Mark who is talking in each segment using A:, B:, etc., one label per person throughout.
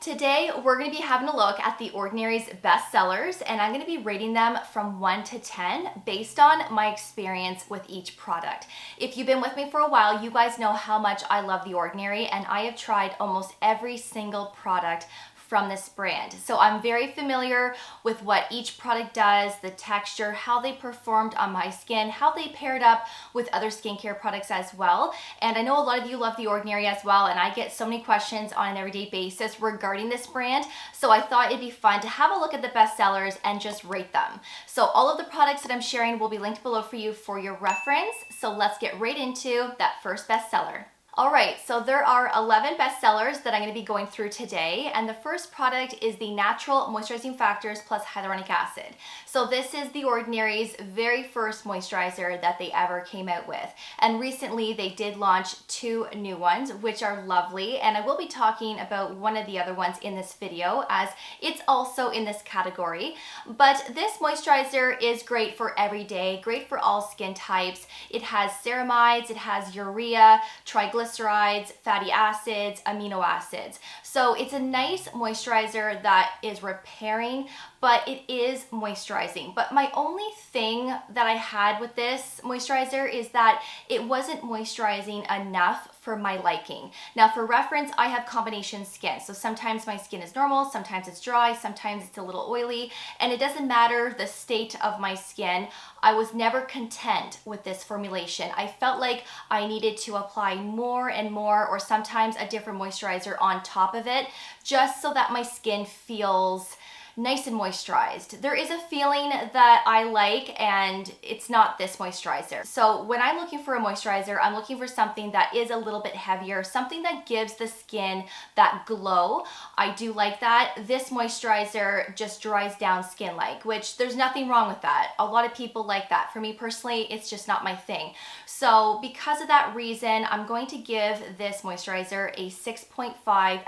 A: Today we're going to be having a look at The Ordinary's best sellers, and I'm going to be rating them from 1 to 10 based on my experience with each product. If you've been with me for a while, you guys know how much I love The Ordinary, and I have tried almost every single product from this brand. So I'm very familiar with what each product does, the texture, how they performed on my skin, how they paired up with other skincare products as well. And I know a lot of you love The Ordinary as well, and I get so many questions on an everyday basis regarding this brand. So I thought it'd be fun to have a look at the best sellers and just rate them. So all of the products that I'm sharing will be linked below for you for your reference. So let's get right into that first bestseller. All right, so there are 11 bestsellers that I'm going to be going through today, and the first product is the Natural Moisturizing Factors plus Hyaluronic Acid. So this is The Ordinary's very first moisturizer that they ever came out with, and recently they did launch 2 new ones, which are lovely, and I will be talking about one of the other ones in this video as it's also in this category. But this moisturizer is great for every day, great for all skin types. It has ceramides, it has urea, triglycerides, fatty acids, amino acids. So it's a nice moisturizer that is repairing, but it is moisturizing. But my only thing that I had with this moisturizer is that it wasn't moisturizing enough for my liking. Now for reference, I have combination skin. So sometimes my skin is normal, sometimes it's dry, sometimes it's a little oily, and it doesn't matter the state of my skin. I was never content with this formulation. I felt like I needed to apply more and more, or sometimes a different moisturizer on top of it, just so that my skin feels nice and moisturized. There is a feeling that I like, and it's not this moisturizer. So when I'm looking for a moisturizer, I'm looking for something that is a little bit heavier, something that gives the skin that glow. I do like that. This moisturizer just dries down skin-like, which there's nothing wrong with that. A lot of people like that. For me personally, it's just not my thing. So because of that reason, I'm going to give this moisturizer a 6.5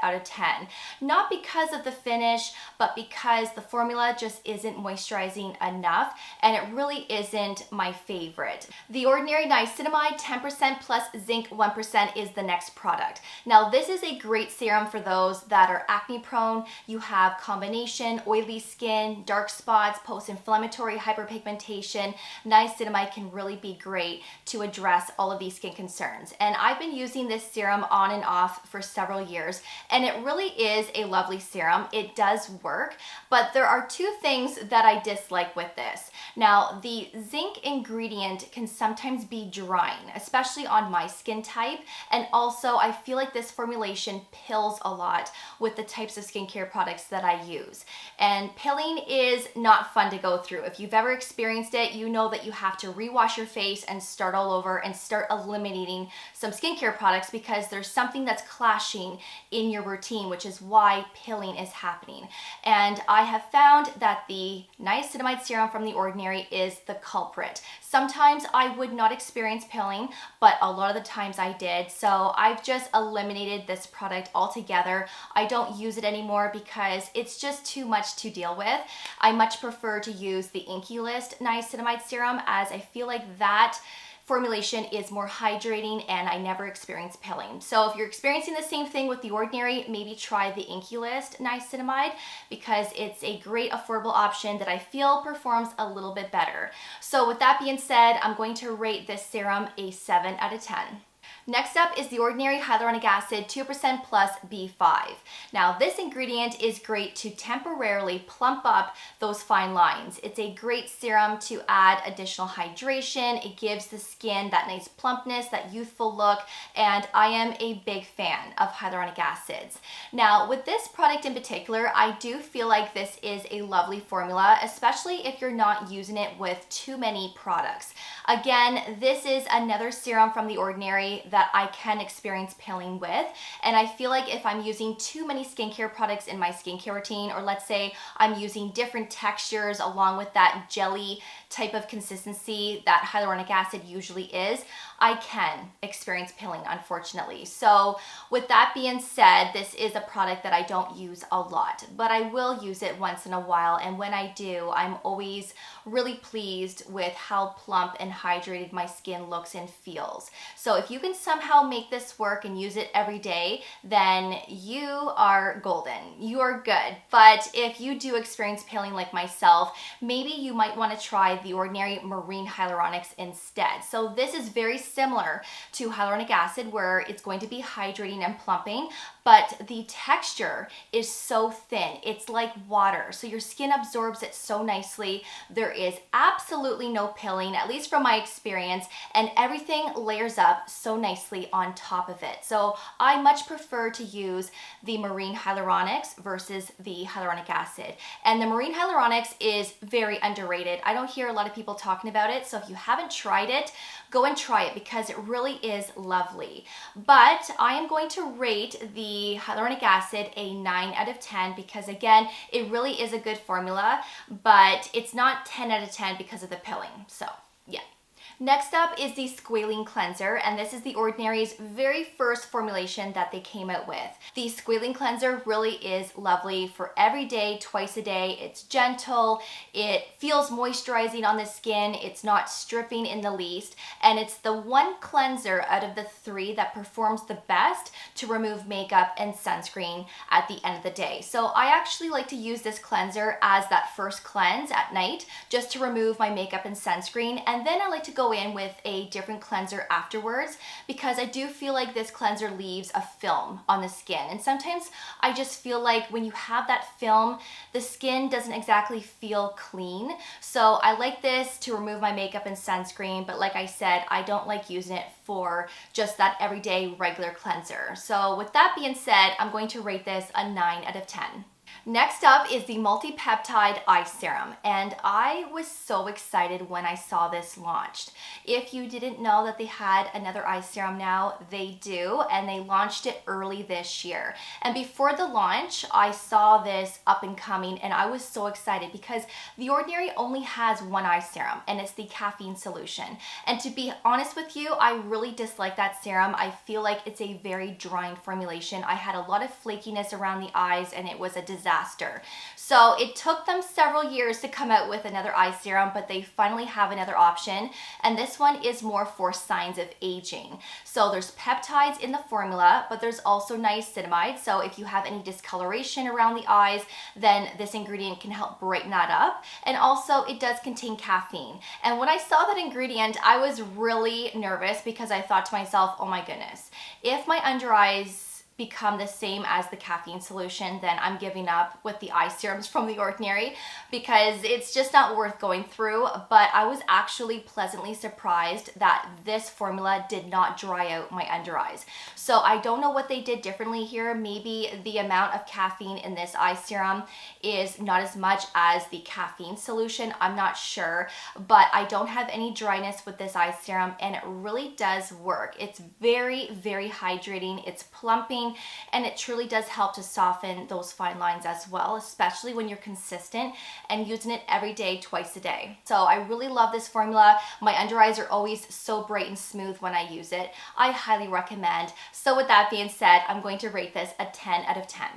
A: out of 10. Not because of the finish, but because the formula just isn't moisturizing enough, and it really isn't my favorite. The Ordinary Niacinamide 10% plus Zinc 1% is the next product. Now this is a great serum for those that are acne prone, you have combination, oily skin, dark spots, post-inflammatory hyperpigmentation. Niacinamide can really be great to address all of these skin concerns. And I've been using this serum on and off for several years, and it really is a lovely serum. It does work, but there are 2 things that I dislike with this. Now, the zinc ingredient can sometimes be drying, especially on my skin type, and also I feel like this formulation pills a lot with the types of skincare products that I use. And pilling is not fun to go through. If you've ever experienced it, you know that you have to rewash your face and start all over and start eliminating some skincare products because there's something that's clashing in your routine, which is why pilling is happening. And I have found that the niacinamide serum from The Ordinary is the culprit. Sometimes I would not experience pilling, but a lot of the times I did. So I've just eliminated this product altogether. I don't use it anymore because it's just too much to deal with. I much prefer to use the Inkey List niacinamide serum, as I feel like that formulation is more hydrating and I never experience pilling. So if you're experiencing the same thing with The Ordinary, maybe try the Inkey List niacinamide because it's a great affordable option that I feel performs a little bit better. So with that being said, I'm going to rate this serum a 7 out of 10. Next up is The Ordinary Hyaluronic Acid 2% plus B5. Now this ingredient is great to temporarily plump up those fine lines. It's a great serum to add additional hydration. It gives the skin that nice plumpness, that youthful look, and I am a big fan of hyaluronic acids. Now with this product in particular, I do feel like this is a lovely formula, especially if you're not using it with too many products. Again, this is another serum from The Ordinary that I can experience pilling with, and I feel like if I'm using too many skincare products in my skincare routine, or let's say I'm using different textures along with that jelly type of consistency that hyaluronic acid usually is, I can experience peeling, unfortunately. So with that being said, this is a product that I don't use a lot, but I will use it once in a while. And when I do, I'm always really pleased with how plump and hydrated my skin looks and feels. So if you can somehow make this work and use it every day, then you are golden. You are good. But if you do experience peeling like myself, maybe you might want to try the Ordinary Marine Hyaluronics instead. So this is very similar to hyaluronic acid, where it's going to be hydrating and plumping, but the texture is so thin. It's like water, so your skin absorbs it so nicely. There is absolutely no peeling, at least from my experience, and everything layers up so nicely on top of it. So I much prefer to use the Marine Hyaluronics versus the hyaluronic acid. And the Marine Hyaluronics is very underrated. I don't hear a lot of people talking about it, so if you haven't tried it, go and try it because it really is lovely. But I am going to rate the hyaluronic acid a 9 out of 10 because, again, it really is a good formula, but it's not 10 out of 10 because of the peeling. So yeah. Next up is the Squalane Cleanser, and this is the Ordinary's very first formulation that they came out with. The Squalane Cleanser really is lovely for every day, twice a day. It's gentle, it feels moisturizing on the skin, it's not stripping in the least, and it's the one cleanser out of the 3 that performs the best to remove makeup and sunscreen at the end of the day. So I actually like to use this cleanser as that first cleanse at night, just to remove my makeup and sunscreen, and then I like to go in with a different cleanser afterwards because I do feel like this cleanser leaves a film on the skin, and sometimes I just feel like when you have that film, the skin doesn't exactly feel clean. So I like this to remove my makeup and sunscreen, but like I said, I don't like using it for just that everyday regular cleanser. So with that being said, I'm going to rate this a 9 out of 10. Next up is the Multi-Peptide Eye Serum, and I was so excited when I saw this launched. If you didn't know that they had another eye serum now, they do, and they launched it early this year. And before the launch, I saw this up and coming, and I was so excited because The Ordinary only has one eye serum, and it's the caffeine solution. And to be honest with you, I really dislike that serum. I feel like it's a very drying formulation. I had a lot of flakiness around the eyes, and it was a disaster. So it took them several years to come out with another eye serum, but they finally have another option, and this one is more for signs of aging. So there's peptides in the formula, but there's also niacinamide. So if you have any discoloration around the eyes, then this ingredient can help brighten that up. And also it does contain caffeine. And when I saw that ingredient, I was really nervous because I thought to myself, oh my goodness, if my under eyes become the same as the caffeine solution, then I'm giving up with the eye serums from The Ordinary because it's just not worth going through. But I was actually pleasantly surprised that this formula did not dry out my under eyes. So I don't know what they did differently here. Maybe the amount of caffeine in this eye serum is not as much as the caffeine solution. I'm not sure, but I don't have any dryness with this eye serum, and it really does work. It's very, very hydrating. It's plumping, and it truly does help to soften those fine lines as well, especially when you're consistent and using it every day, twice a day. So I really love this formula. My under eyes are always so bright and smooth when I use it. I highly recommend. So with that being said, I'm going to rate this a 10 out of 10.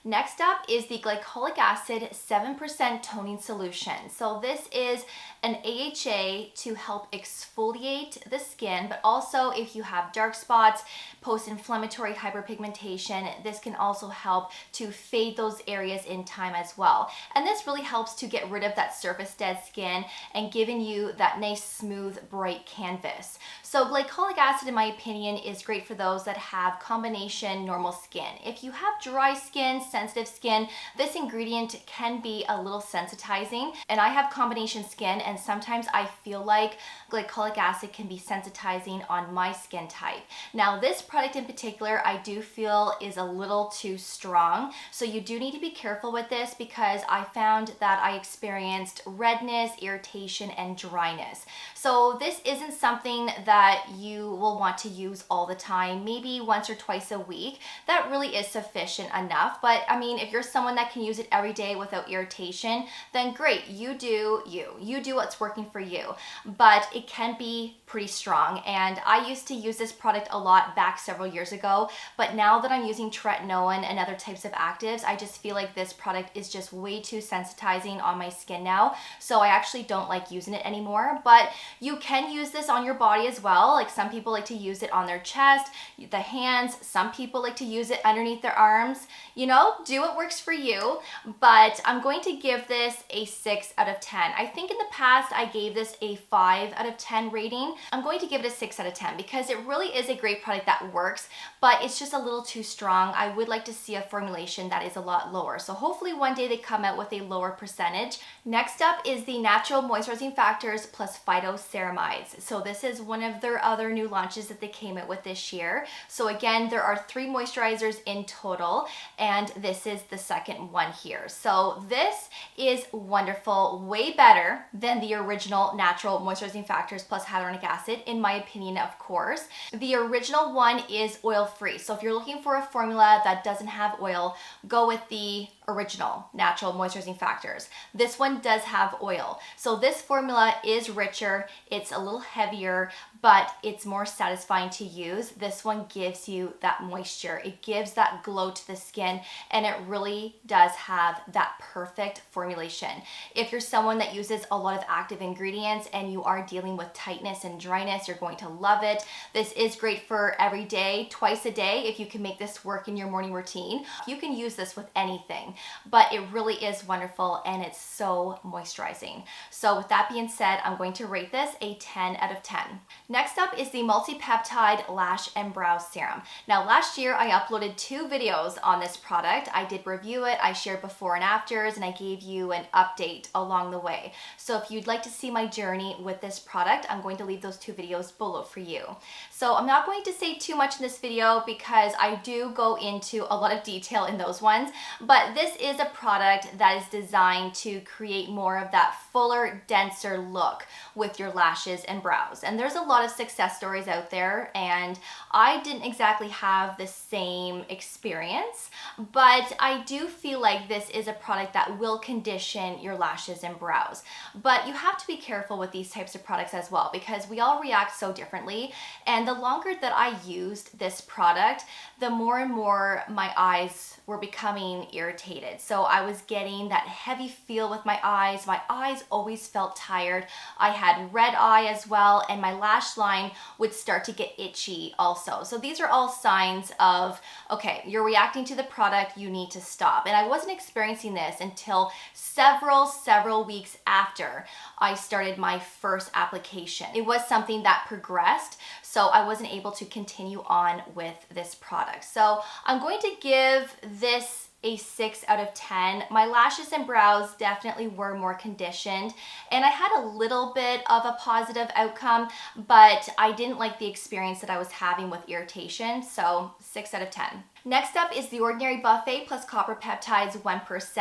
A: Next up is the Glycolic Acid 7% Toning Solution. So this is an AHA to help exfoliate the skin, but also if you have dark spots, post-inflammatory hyperpigmentation, this can also help to fade those areas in time as well. And this really helps to get rid of that surface dead skin and giving you that nice, smooth, bright canvas. So glycolic acid, in my opinion, is great for those that have combination normal skin. If you have dry skin, sensitive skin, this ingredient can be a little sensitizing. And I have combination skin, and sometimes I feel like glycolic acid can be sensitizing on my skin type. Now, this product in particular, I do feel is a little too strong. So you do need to be careful with this because I found that I experienced redness, irritation, and dryness. So this isn't something that you will want to use all the time, maybe once or twice a week. That really is sufficient enough, but But I mean, if you're someone that can use it every day without irritation, then great, you do you. You do what's working for you. But it can be pretty strong. And I used to use this product a lot back several years ago, but now that I'm using tretinoin and other types of actives, I just feel like this product is just way too sensitizing on my skin now. So I actually don't like using it anymore, but you can use this on your body as well. Like some people like to use it on their chest, the hands, some people like to use it underneath their arms. You know, do what works for you, but I'm going to give this a 6 out of 10. I think in the past I gave this a 5 out of 10 rating. I'm going to give it a 6 out of 10 because it really is a great product that works, but it's just a little too strong. I would like to see a formulation that is a lot lower. So hopefully one day they come out with a lower percentage. Next up is the Natural Moisturizing Factors plus PhytoCeramides. So this is one of their other new launches that they came out with this year. So again, there are 3 moisturizers in total, and this is the second one here. So this is wonderful, way better than the original Natural Moisturizing Factors plus Hyaluronic Acid, in my opinion, of course. The original one is oil-free. So if you're looking for a formula that doesn't have oil, go with the original Natural Moisturizing Factors. This one does have oil. So this formula is richer, it's a little heavier, but it's more satisfying to use. This one gives you that moisture. It gives that glow to the skin, and it really does have that perfect formulation. If you're someone that uses a lot of active ingredients and you are dealing with tightness and dryness, you're going to love it. This is great for every day, twice a day, if you can make this work in your morning routine. You can use this with anything, but it really is wonderful and it's so moisturizing. So with that being said, I'm going to rate this a 10 out of 10. Next up is the Multi-Peptide Lash and Brow Serum. Now last year I uploaded 2 videos on this product. I did review it, I shared before and afters, and I gave you an update along the way. So if you'd like to see my journey with this product, I'm going to leave those 2 videos below for you. So I'm not going to say too much in this video because I do go into a lot of detail in those ones, but this is a product that is designed to create more of that fuller, denser look with your lashes and brows. And there's a lot of success stories out there, and I didn't exactly have the same experience, but I do feel like this is a product that will condition your lashes and brows. But you have to be careful with these types of products as well, because we all react so differently. And the longer that I used this product, the more and more my eyes were becoming irritated. So I was getting that heavy feel with my eyes. My eyes always felt tired. I had red eye as well, and my lash line would start to get itchy also. So these are all signs of, okay, you're reacting to the product, you need to stop. And I wasn't experiencing this until several weeks after I started my first application. It was something that progressed, so I wasn't able to continue on with this product. So I'm going to give this a 6 out of 10. My lashes and brows definitely were more conditioned, and I had a little bit of a positive outcome, but I didn't like the experience that I was having with irritation, so 6 out of 10. Next up is the Ordinary Buffet plus Copper Peptides 1%.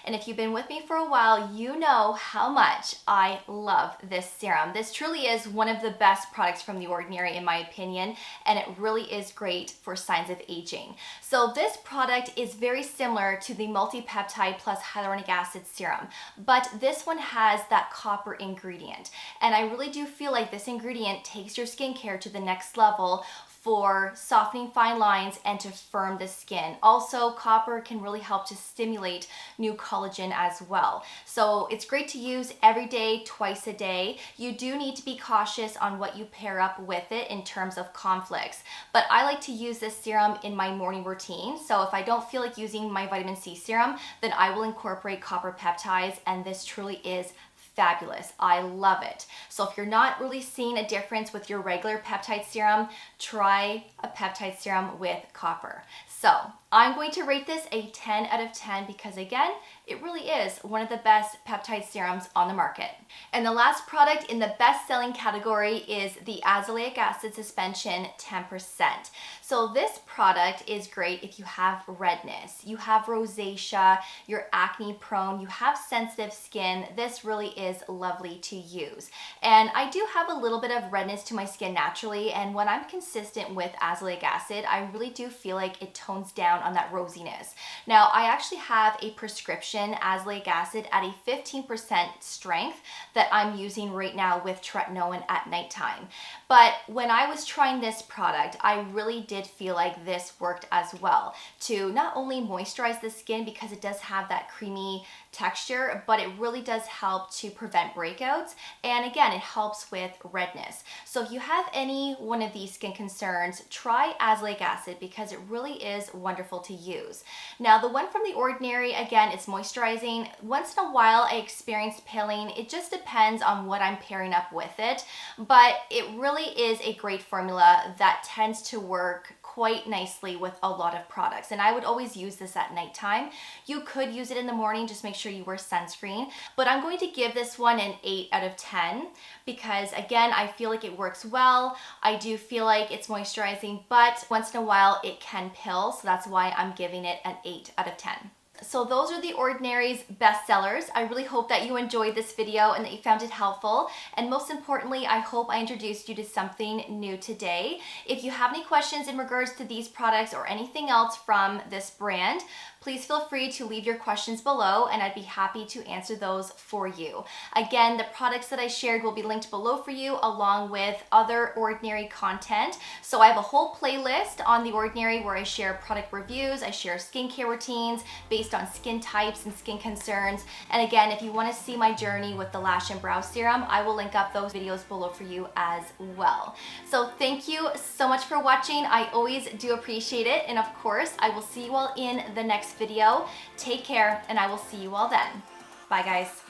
A: And if you've been with me for a while, you know how much I love this serum. This truly is one of the best products from The Ordinary in my opinion, and it really is great for signs of aging. So this product is very similar to the Multi-Peptide plus Hyaluronic Acid serum, but this one has that copper ingredient. And I really do feel like this ingredient takes your skincare to the next level for softening fine lines and to firm the skin. Also, copper can really help to stimulate new collagen as well. So it's great to use every day, twice a day. You do need to be cautious on what you pair up with it in terms of conflicts. But I like to use this serum in my morning routine. So if I don't feel like using my vitamin C serum, then I will incorporate copper peptides, and this truly is fabulous. I love it. So if you're not really seeing a difference with your regular peptide serum, try a peptide serum with copper. So I'm going to rate this a 10 out of 10 because again, it really is one of the best peptide serums on the market. And the last product in the best-selling category is the Azelaic Acid Suspension 10%. So this product is great if you have redness, you have rosacea, you're acne prone, you have sensitive skin. This really is lovely to use. And I do have a little bit of redness to my skin naturally, and when I'm consistent with azelaic acid, I really do feel like it tones down on that rosiness. Now, I actually have a prescription azelaic acid at a 15% strength that I'm using right now with tretinoin at nighttime. But when I was trying this product, I really did feel like this worked as well to not only moisturize the skin because it does have that creamy texture, but it really does help to prevent breakouts. And again, it helps with redness. So if you have any one of these skin concerns, try azelaic acid because it really is wonderful to use. Now, the one from The Ordinary, again, it's moisturizing. Once in a while, I experience peeling. It just depends on what I'm pairing up with it, but it really is a great formula that tends to work quite nicely with a lot of products. And I would always use this at nighttime. You could use it in the morning, just make sure you wear sunscreen. But I'm going to give this one an 8 out of 10 because again, I feel like it works well. I do feel like it's moisturizing, but once in a while it can pill. So that's why I'm giving it an 8 out of 10. So those are The Ordinary's best sellers. I really hope that you enjoyed this video and that you found it helpful. And most importantly, I hope I introduced you to something new today. If you have any questions in regards to these products or anything else from this brand, please feel free to leave your questions below and I'd be happy to answer those for you. Again, the products that I shared will be linked below for you along with other Ordinary content. So I have a whole playlist on The Ordinary where I share product reviews, I share skincare routines based on skin types and skin concerns. And again, if you want to see my journey with the Lash and Brow Serum, I will link up those videos below for you as well. So thank you so much for watching. I always do appreciate it. And of course, I will see you all in the next video. Take care, and I will see you all then. Bye, guys.